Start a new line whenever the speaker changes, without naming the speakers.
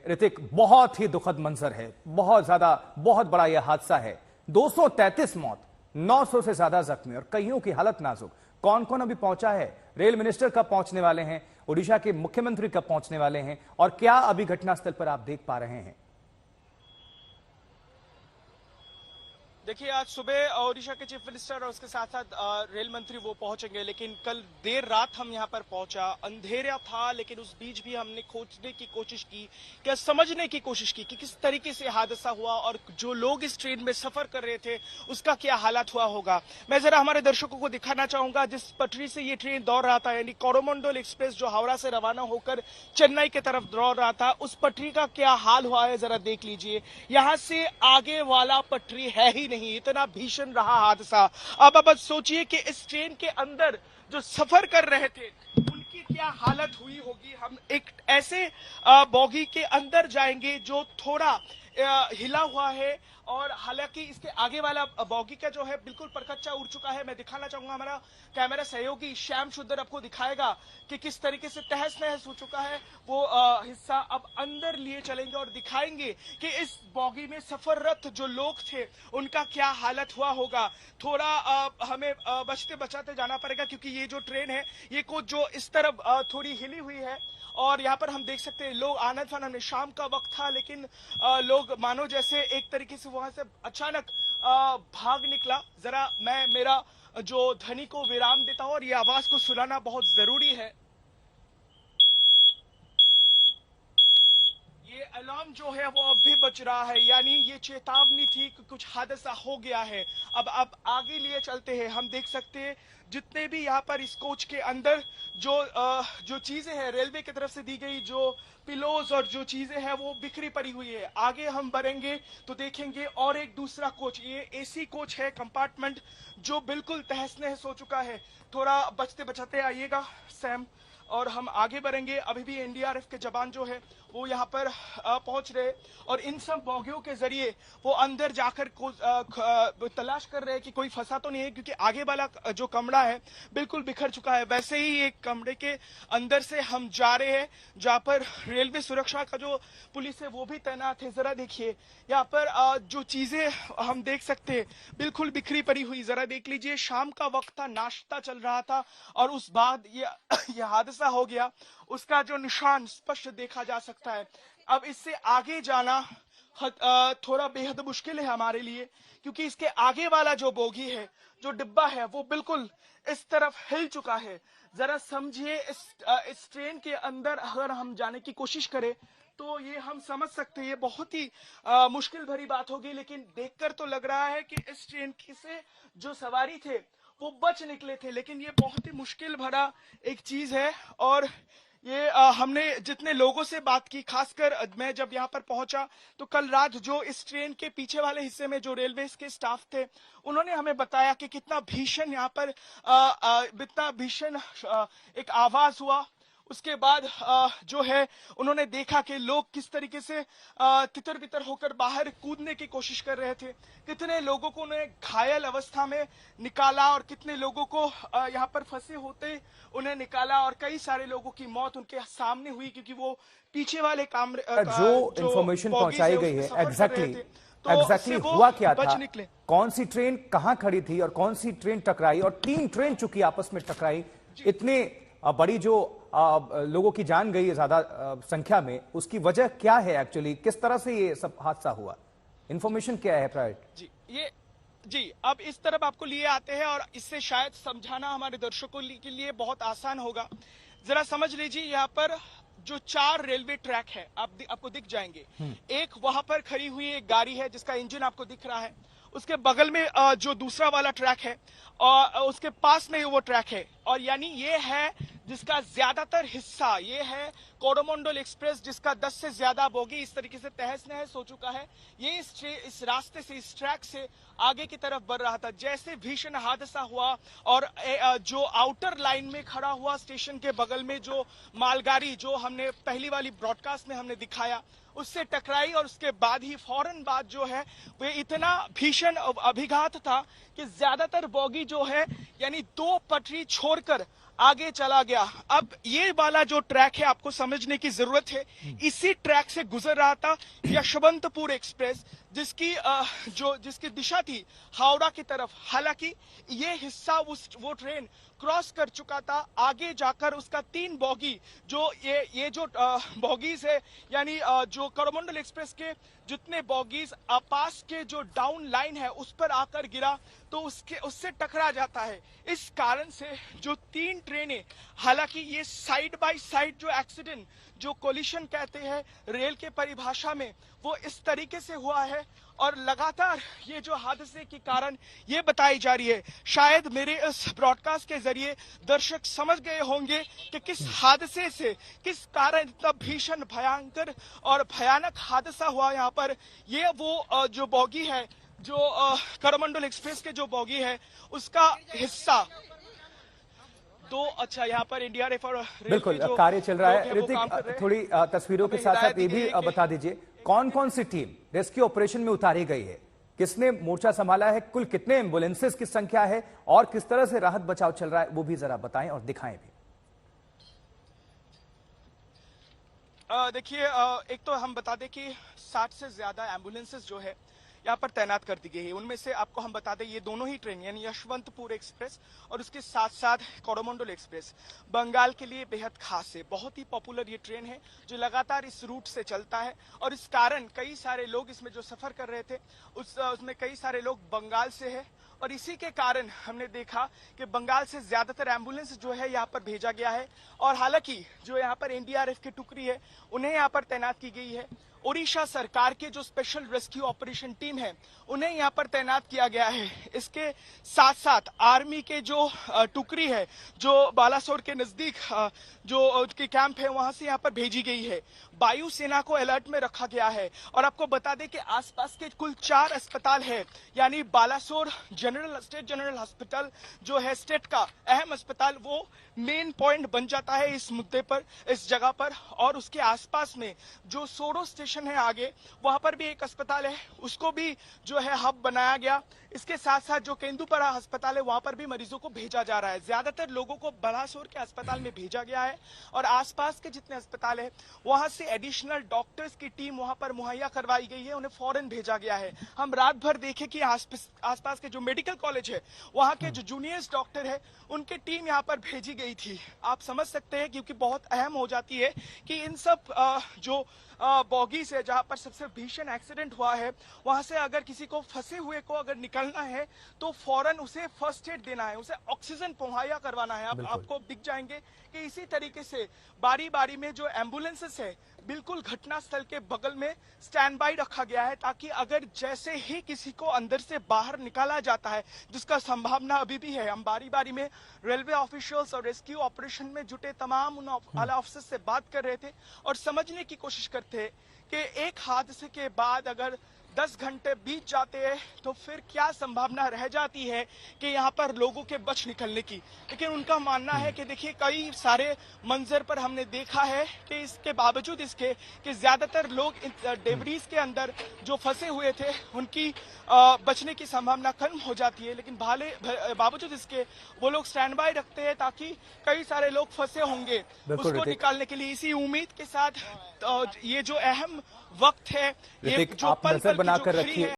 ऋतिक, बहुत ही दुखद मंजर है, बहुत ज्यादा, बहुत बड़ा यह हादसा है। 233 मौत, 900 से ज्यादा जख्मी और कईयों की हालत नाजुक। कौन कौन अभी पहुंचा है? रेल मिनिस्टर कब पहुंचने वाले हैं? ओडिशा के मुख्यमंत्री कब पहुंचने वाले हैं? और क्या अभी घटनास्थल पर आप देख पा रहे हैं?
देखिए, आज सुबह ओडिशा के चीफ मिनिस्टर और उसके साथ साथ रेल मंत्री वो पहुंचेंगे, लेकिन कल देर रात हम यहां पर पहुंचा। अंधेरा था, लेकिन उस बीच भी हमने खोजने की कोशिश की, क्या समझने की कोशिश की कि किस तरीके से हादसा हुआ और जो लोग इस ट्रेन में सफर कर रहे थे उसका क्या हालात हुआ होगा। मैं जरा हमारे दर्शकों को दिखाना चाहूंगा जिस पटरी से ये ट्रेन दौड़ रहा था, यानी कोरोमंडल एक्सप्रेस जो हावड़ा से रवाना होकर चेन्नई की तरफ दौड़ रहा था, उस पटरी का क्या हाल हुआ है जरा देख लीजिए। यहां से आगे वाला पटरी है ही नहीं, इतना भीषण रहा हादसा। अब सोचिए कि इस ट्रेन के अंदर जो सफर कर रहे थे उनकी क्या हालत हुई होगी। हम एक ऐसे बोगी के अंदर जाएंगे जो थोड़ा हिला हुआ है, और हालांकि इसके आगे वाला बोगी का जो है बिल्कुल परकच्चा उड़ चुका है। मैं दिखाना चाहूंगा, हमारा कैमरा सहयोगी श्याम शुद्धर आपको दिखाएगा कि किस तरीके से तहस नहस हो चुका है वो हिस्सा। अब अंदर लिए चलेंगे और दिखाएंगे कि इस बोगी में सफररत जो लोग थे उनका क्या हालत हुआ होगा। थोड़ा हमें बचते बचाते जाना पड़ेगा, क्योंकि ये जो ट्रेन है ये कुछ जो इस तरफ थोड़ी हिली हुई है, और यहाँ पर हम देख सकते हैं लोग आनंद फानंद में, शाम का वक्त था, लेकिन लोग मानो जैसे एक तरीके से वहां से अचानक भाग निकला। जरा मैं मेरा जो ध्वनि को विराम देता हूं और ये आवाज को सुनाना बहुत जरूरी है। ये अलार्म जो है वो अब भी बज रहा है, यानी ये चेतावनी थी कि कुछ हादसा हो गया है। अब आगे लिए चलते हैं। हम देख सकते हैं जितने भी यहाँ पर इस कोच के अंदर जो चीजें हैं रेलवे की तरफ से दी गई, जो पिलोज और जो चीजें हैं वो बिखरी पड़ी हुई है। आगे हम बढ़ेंगे तो देखेंगे और एक दूसरा कोच, ये एसी कोच है, कंपार्टमेंट जो बिल्कुल तहस नहस हो चुका है। थोड़ा बचते बचाते आइएगा सैम, और हम आगे बढ़ेंगे। अभी भी एनडीआरएफ के जवान जो है वो यहाँ पर पहुंच रहे, और इन सब बोगियों के जरिए वो अंदर जाकर तलाश कर रहे हैं कि कोई फंसा तो नहीं है, क्योंकि आगे वाला जो कमरा है बिल्कुल बिखर चुका है। वैसे ही एक कमरे के अंदर से हम जा रहे हैं जहाँ पर रेलवे सुरक्षा का जो पुलिस है वो भी तैनात है। जरा देखिए यहाँ पर जो चीजें हम देख सकते हैं बिल्कुल बिखरी पड़ी हुई। जरा देख लीजिए, शाम का वक्त था, नाश्ता चल रहा था, और उस बाद ये हादसा हो गया। उसका जो निशान स्पष्ट देखा जा सकता है। अब इससे आगे जाना थोड़ा बेहद मुश्किल है हमारे लिए, क्योंकि इसके आगे वाला जो बोगी है, जो डिब्बा है, वो बिल्कुल इस तरफ हिल चुका है। जरा समझिए, इस ट्रेन के अंदर अगर हम जाने की कोशिश करें तो ये हम समझ सकते हैं, ये बहुत ही मुश्किल भरी बात होगी, लेकिन देखकर तो लग रहा है कि इस ट्रेन से जो सवारी थे वो बच निकले थे, लेकिन ये बहुत ही मुश्किल भरा एक चीज है। और ये हमने जितने लोगों से बात की, खासकर मैं जब यहाँ पर पहुंचा तो कल रात जो इस ट्रेन के पीछे वाले हिस्से में जो रेलवे के स्टाफ थे उन्होंने हमें बताया कि कितना भीषण यहाँ पर इतना भीषण एक आवाज हुआ। उसके बाद जो है उन्होंने देखा कि लोग किस तरीके से तितर बितर होकर बाहर कूदने की कोशिश कर रहे थे, कितने लोगों को उन्हें घायल अवस्था में निकाला और कितने लोगों को यहाँ पर फंसे होते उन्हें निकाला, और कई सारे लोगों की मौत उनके सामने हुई, क्योंकि वो पीछे वाले कमरे
जो इंफॉर्मेशन पहुंचाई गई है एग्जैक्टली हुआ क्या था? कौन सी ट्रेन कहां खड़ी थी और कौन सी ट्रेन टकराई, और 3 ट्रेन चुकी आपस में टकराई, इतने बड़ी जो लोगों की जान गई है ज्यादा संख्या में, उसकी वजह क्या है? एक्चुअली किस तरह से ये सब हादसा हुआ? इंफॉर्मेशन क्या है प्राइवेट?
जी अब इस तरफ आपको लिए आते हैं और इससे शायद समझाना हमारे दर्शकों के लिए बहुत आसान होगा। जरा समझ लीजिए, यहाँ पर जो 4 रेलवे ट्रैक है आपको दिख जाएंगे। एक वहां पर खड़ी हुई एक गाड़ी है जिसका इंजन आपको दिख रहा है, उसके बगल में जो दूसरा वाला ट्रैक है और उसके पास में वो ट्रैक है, और यानी ये है जिसका ज्यादातर हिस्सा ये है कोरोमंडल एक्सप्रेस, जिसका 10 से ज्यादा बोगी इस तरीके से तहस नहस हो चुका है। ये इस रास्ते से, इस ट्रैक से आगे की तरफ बढ़ रहा था। जैसे भीषण हादसा हुआ और जो आउटर लाइन में खड़ा हुआ स्टेशन के बगल में जो मालगाड़ी जो हमने पहली वाली ब्रॉडकास्ट में हमने दिखाया उससे टकराई, और उसके बाद ही फौरन बाद जो है वो इतना भीषण अभिघात था कि ज्यादातर बोगी जो है यानी 2 पटरी छोड़कर आगे चला गया। अब ये वाला जो ट्रैक है आपको समझने की जरूरत है, इसी ट्रैक से गुजर रहा था यशवंतपुर एक्सप्रेस, जिसकी दिशा थी हावड़ा की तरफ। हालांकि ये हिस्सा वो ट्रेन क्रॉस कर चुका था। आगे जाकर उसका 3 बॉगी, जो ये जो बॉगीज है, यानी जो कोरोमंडल एक्सप्रेस के जितने बॉगीज पास के जो डाउन लाइन है उस पर आकर गिरा, तो उससे टकरा जाता है। इस कारण से जो 3 ट्रेनें, हालांकि ये साइड बाय साइड जो एक्सीडेंट, जो कोलिशन कहते हैं रेल के परिभाषा में, वो इस तरीके से हुआ है। और लगातार ये जो हादसे के कारण ये बताई जा रही है, शायद मेरे इस ब्रॉडकास्ट के जरिए दर्शक समझ गए होंगे कि किस हादसे से, किस कारण इतना भीषण, भयंकर और भयानक हादसा हुआ यहाँ पर। ये वो जो बॉगी है, जो कोरोमंडल एक्सप्रेस के जो बॉगी है, उसका हिस्सा। तो अच्छा, यहाँ पर एनडीआरएफ और
बिल्कुल कार्य चल रहा है। ऋतिक, थोड़ी तस्वीरों के साथ साथ ये भी बता दीजिए कौन कौन सी टीम रेस्क्यू ऑपरेशन में उतारी गई है, किसने मोर्चा संभाला है, कुल कितने एम्बुलेंसेस की संख्या है और किस तरह से राहत बचाव चल रहा है, वो भी जरा बताएं और दिखाएं भी।
देखिए, एक तो हम बता दें कि 60 से ज्यादा एम्बुलेंसेस जो है यहाँ पर तैनात कर दी गई है। उनमें से आपको हम बता दें, ये दोनों ही ट्रेन, यानी यशवंतपुर एक्सप्रेस और उसके साथ साथ कोरोमंडल एक्सप्रेस, बंगाल के लिए बेहद खास है। बहुत ही पॉपुलर ये ट्रेन है जो लगातार इस रूट से चलता है, और इस कारण कई सारे लोग इसमें जो सफर कर रहे थे उसमें कई सारे लोग बंगाल से है। और इसी के कारण हमने देखा कि बंगाल से ज्यादातर एम्बुलेंस जो है यहाँ पर भेजा गया है। और हालांकि जो यहाँ पर एनडीआरएफ की टुकड़ी है उन्हें यहाँ पर तैनात की गई है। ओडिशा सरकार के जो स्पेशल रेस्क्यू ऑपरेशन टीम है उन्हें यहाँ पर तैनात किया गया है। इसके साथ साथ आर्मी के जो टुकड़ी है, जो बालासोर के नजदीक जो उनकी कैंप है, वहां से यहाँ पर भेजी गई है। वायुसेना को अलर्ट में रखा गया है। और आपको बता दें कि आसपास के कुल 4 अस्पताल है, यानी बालासोर स्टेट जनरल हॉस्पिटल जो है स्टेट का अहम अस्पताल, वो मेन पॉइंट बन जाता है इस मुद्दे पर, इस जगह पर। और उसके आसपास में जो सोडो स्टेशन है आगे, वहां पर भी एक अस्पताल है, उसको भी जो है हब बनाया गया। इसके साथ साथ जो केंदुपरा अस्पताल है वहां पर भी मरीजों को भेजा जा रहा है। ज्यादातर लोगों को बालासोर के अस्पताल में भेजा गया है, और आसपास के जितने अस्पताल है वहां से एडिशनल डॉक्टर्स की टीम वहां पर मुहैया करवाई गई है, उन्हें फौरन भेजा गया है। हम रात भर देखे कि आसपास के जो मेडिकल कॉलेज है वहां के जो जूनियर्स डॉक्टर है उनकी टीम यहाँ पर भेजी गई थी। आप समझ सकते हैं, क्योंकि बहुत अहम हो जाती है कि इन सब जो बॉगी से जहां पर सबसे भीषण एक्सीडेंट हुआ है, वहां से अगर किसी को फंसे हुए को अगर निकलना है तो फौरन उसे फर्स्ट एड देना है, उसे ऑक्सीजन मुहैया करवाना है। आपको दिख जाएंगे कि इसी तरीके से बारी बारी में जो एम्बुलेंसेस है बिल्कुल घटनास्थल के बगल में स्टैंड बाई रखा गया है, ताकि अगर जैसे ही किसी को अंदर से बाहर निकाला जाता है, जिसका संभावना अभी भी है, हम बारी बारी में रेलवे ऑफिशियल्स और रेस्क्यू ऑपरेशन में जुटे तमाम उन आला अफसर से बात कर रहे थे और समझने की कोशिश करते हैं कि एक हादसे के बाद अगर 10 घंटे बीत जाते हैं तो फिर क्या संभावना रह जाती है कि यहाँ पर लोगों के बच निकलने की। लेकिन उनका मानना है कि देखिए, कई सारे मंजर पर हमने देखा है कि इसके बावजूद इसके कि ज्यादातर लोग डेब्रीज के अंदर जो फंसे हुए थे उनकी बचने की संभावना कम हो जाती है। लेकिन बावजूद इसके वो लोग स्टैंड बाय रखते हैं ताकि कई सारे लोग फंसे होंगे उसको निकालने के लिए। इसी उम्मीद के साथ ये जो अहम वक्त है, ये जो पल बनाकर रखिए।